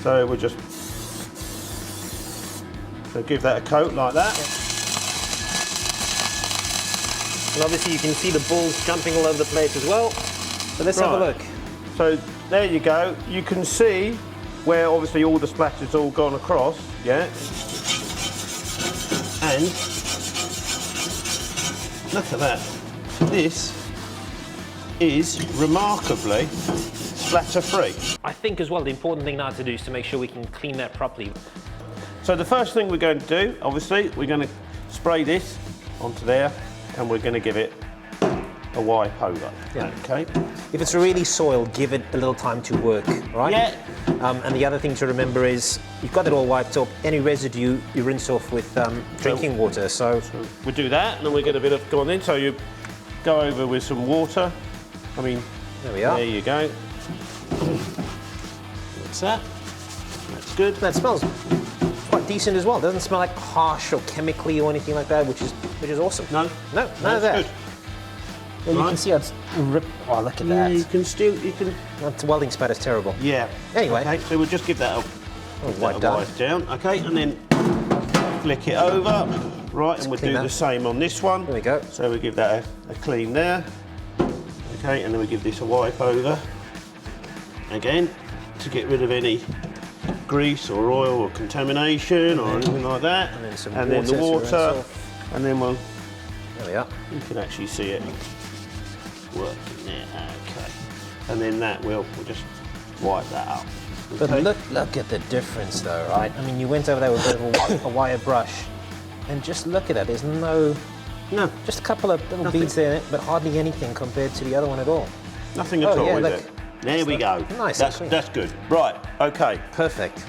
So we'll just give that a coat like that. And obviously you can see the balls jumping all over the place as well. So let's have a look. So there you go. You can see where obviously all the splatter's all gone across, yeah? And look at that. This is remarkably splatter-free. I think as well the important thing now to do is to make sure we can clean that properly. So the first thing we're going to do, obviously, we're going to spray this onto there and we're going to give it a wipe over. Yeah. Okay. If it's really soiled, give it a little time to work, right? Yeah. And the other thing to remember is you've got it all wiped off. Any residue you rinse off with drinking water. So we do that, and then we get a bit of go on in. So you go over with some water. I mean, there we are. There you go. What's that? That's good. That smells quite decent as well. It doesn't smell like harsh or chemically or anything like that, which is awesome. No, none of that. Good. Well, you can see how it's ripped. Oh, look at that. You can. That welding spatter is terrible. Yeah. Anyway. Okay, so we'll just give that a wipe down. Okay, and then flick it over. Right, and we'll do the same on this one. There we go. So we give that a clean there. Okay, and then we give this a wipe over. Again, to get rid of any grease or oil or contamination or anything like that. And then some the water. And then we'll. There we are. You can actually see it working there. Okay. And then that we'll just wipe that up. Okay. But look at the difference though, right? I mean, you went over there with a bit of a wire brush, and just look at that. There's no, just a couple of little beads there, but hardly anything compared to the other one at all. Nothing at all, is it? There we go. Nice. That's good. Right, okay. Perfect.